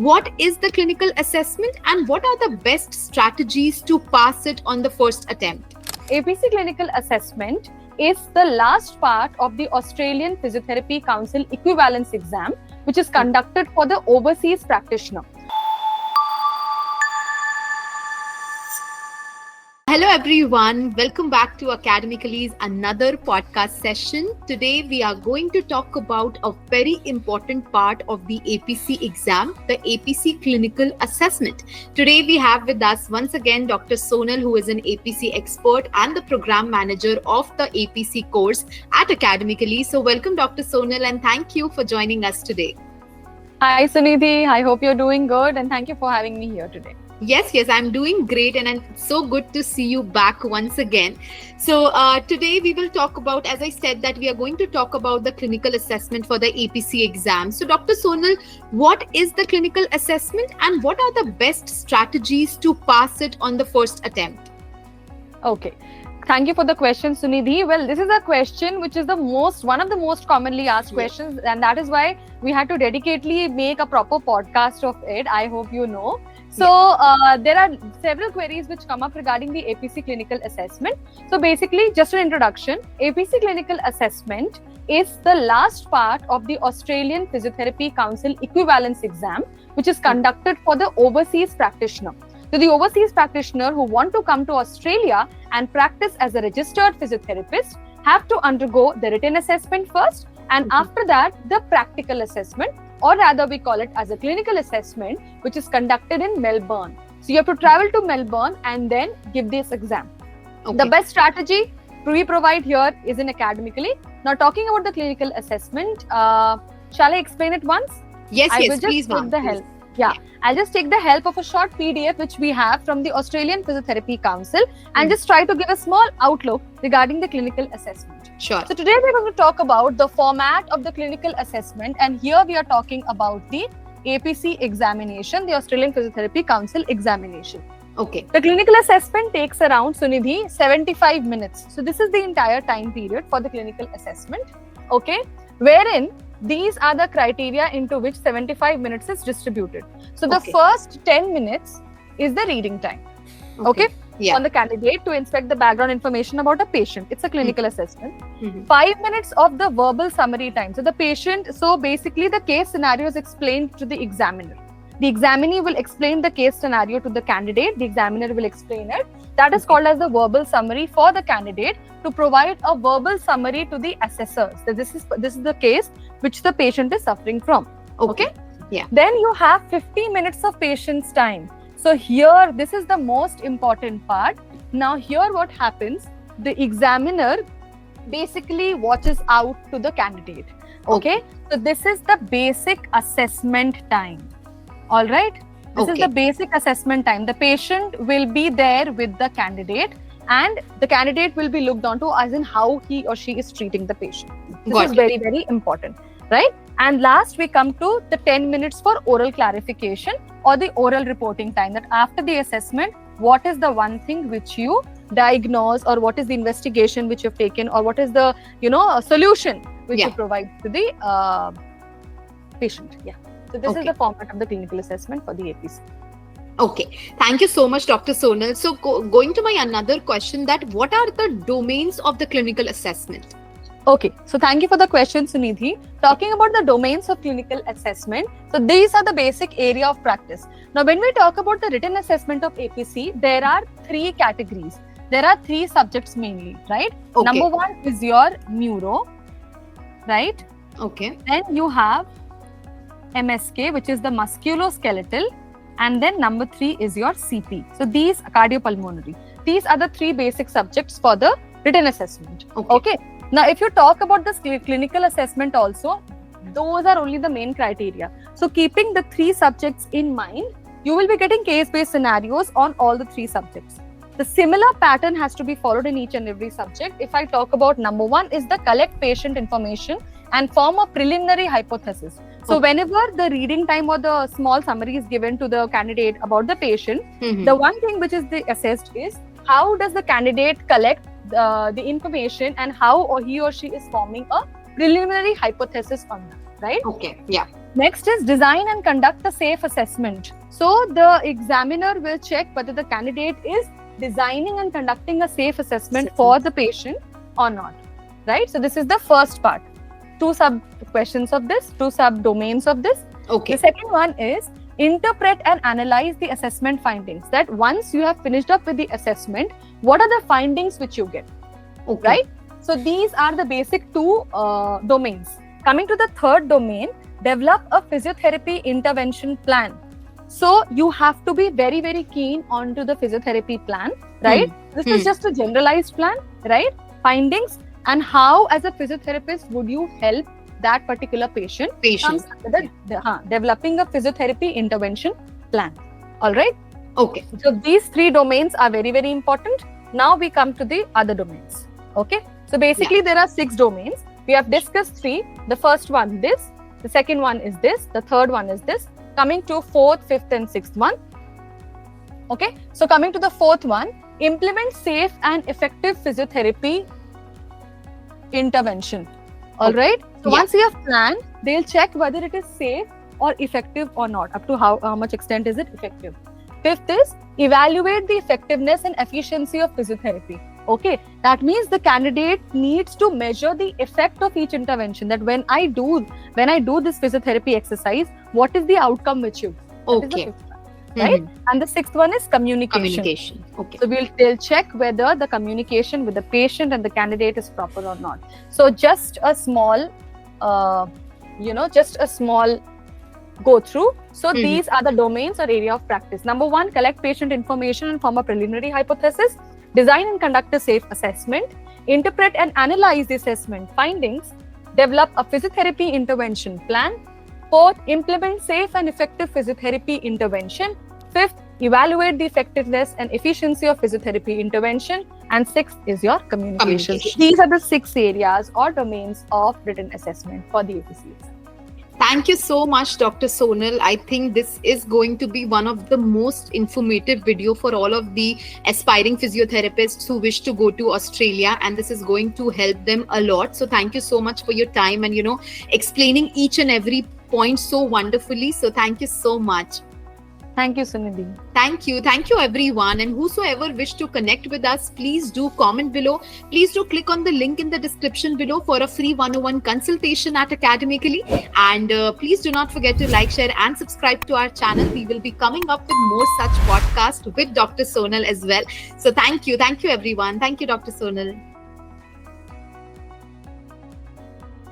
What is the clinical assessment and what are the best strategies to pass it on the first attempt? APC clinical assessment is the last part of the Australian Physiotherapy Council equivalence exam, which is conducted for the overseas practitioner. Hello everyone, welcome back to Academically's another podcast session. Today we are going to talk about a very important part of the APC exam, the APC clinical assessment. Today we have with us once again Dr. Sonal, who is an APC expert and the program manager of the APC course at Academically. So welcome Dr. Sonal and thank you for joining us today. Hi Sunidhi, I hope you're doing good and thank you for having me here today. Yes, I'm doing great and it's so good to see you back once again. So today we will talk about, as I said, that we are going to talk about the clinical assessment for the APC exam. So Dr. Sonal, what is the clinical assessment and what are the best strategies to pass it on the first attempt? Okay. Thank you for the question, Sunidhi. Well, this is a question which is one of the most commonly asked questions, and that is why we had to dedicatedly make a proper podcast of it. I hope you know. So there are several queries which come up regarding the APC clinical assessment. So basically, just an introduction, APC clinical assessment is the last part of the Australian Physiotherapy Council equivalence exam, which is conducted for the overseas practitioner. So the overseas practitioner who want to come to Australia and practice as a registered physiotherapist have to undergo the written assessment first, and after that the practical assessment, or rather we call it as a clinical assessment, which is conducted in Melbourne. So you have to travel to Melbourne and then give this exam. Okay. The best strategy we provide here is in Academically. Now talking about the clinical assessment, shall I explain it once? Yes, please, ma'am. The help. Yeah, I'll just take the help of a short PDF which we have from the Australian Physiotherapy Council and just try to give a small outlook regarding the clinical assessment. Sure. So today we're going to talk about the format of the clinical assessment, and here we are talking about the APC examination, the Australian Physiotherapy Council examination. Okay. The clinical assessment takes around, Sunidhi, 75 minutes. So this is the entire time period for the clinical assessment. Okay. Wherein these are the criteria into which 75 minutes is distributed. So the first 10 minutes is the reading time. Okay. Yeah. On the candidate to inspect the background information about a patient. It's a clinical assessment. 5 minutes of the verbal summary time. So the patient, so basically the case scenario is explained to the examiner. The examinee will explain the case scenario to the candidate. The examiner will explain it. That is called as the verbal summary for the candidate to provide a verbal summary to the assessors. So this is the case which the patient is suffering from. Okay? Yeah. Then you have 50 minutes of patient's time. So here, this is the most important part. Now here what happens, the examiner basically watches out to the candidate. Okay? So this is the basic assessment time. All right? This is the basic assessment time. The patient will be there with the candidate and the candidate will be looked onto as in how he or she is treating the patient. This is very, very important, right? And last we come to the 10 minutes for oral clarification or the oral reporting time, that after the assessment, what is the one thing which you diagnose, or what is the investigation which you've taken, or what is the, solution which you provide to the patient. Yeah. So this is the format of the clinical assessment for the APC. Okay. Thank you so much, Dr. Sonal. So going to my another question, that what are the domains of the clinical assessment? Okay. So thank you for the question, Sunidhi. Talking about the domains of clinical assessment, so these are the basic area of practice. Now, when we talk about the written assessment of APC, there are 3 categories. There are 3 subjects mainly, right? Okay. Number 1 is your neuro, right? Okay. Then you have MSK, which is the musculoskeletal, and then number 3 is your CP. So these are cardiopulmonary. These are the 3 basic subjects for the written assessment. Okay. Now, if you talk about this clinical assessment also, those are only the main criteria. So keeping the 3 subjects in mind, you will be getting case-based scenarios on all the 3 subjects. The similar pattern has to be followed in each and every subject. If I talk about number 1 is the collect patient information and form a preliminary hypothesis. So whenever the reading time or the small summary is given to the candidate about the patient, the one thing which is assessed is how does the candidate collect the information and how he or she is forming a preliminary hypothesis on that, right? Okay, yeah. Next is design and conduct a safe assessment. So the examiner will check whether the candidate is designing and conducting a safe assessment for the patient or not, right? So this is the first part. Two sub questions of this, two sub domains of this. Okay. The second one is interpret and analyze the assessment findings. That once you have finished up with the assessment, what are the findings which you get? Okay. Right? So these are the basic two domains. Coming to the third domain, develop a physiotherapy intervention plan. So you have to be very, very keen onto the physiotherapy plan, right? This is just a generalized plan, right? Findings and how, as a physiotherapist, would you help that particular patient? Developing a physiotherapy intervention plan. All right? Okay. So these three domains are very, very important. Now we come to the other domains. Okay? So basically there are 6 domains. We have discussed 3. The first one this, the second one is this, the third one is this. Coming to 4th, 5th and 6th one. Okay? So coming to the 4th one, implement safe and effective physiotherapy intervention. All right? So once you have planned, they'll check whether it is safe or effective or not, up to how much extent is it effective. 5th is evaluate the effectiveness and efficiency of physiotherapy. Okay, that means the candidate needs to measure the effect of each intervention. That when I do this physiotherapy exercise, what is the outcome with you? Okay. Right? And the 6th one is communication. Okay. So they'll check whether the communication with the patient and the candidate is proper or not. So just a small, go through. So these are the domains or area of practice. Number 1, collect patient information and form a preliminary hypothesis. Design and conduct a safe assessment. Interpret and analyze the assessment findings. Develop a physiotherapy intervention plan. 4th, implement safe and effective physiotherapy intervention. 5th, evaluate the effectiveness and efficiency of physiotherapy intervention. And 6th is your communication. These are the 6 areas or domains of written assessment for the APC exam. Thank you so much, Dr. Sonal. I think this is going to be one of the most informative video for all of the aspiring physiotherapists who wish to go to Australia, and this is going to help them a lot. So thank you so much for your time and, explaining each and every point so wonderfully. So thank you so much. Thank you, Sunidhi. Thank you everyone, and whosoever wish to connect with us, please do comment below. Please do click on the link in the description below for a free 101 consultation at Academically, and please do not forget to like, share and subscribe to our channel. We will be coming up with more such podcasts with Dr. Sonal as well. So thank you everyone. Thank you, Dr. Sonal.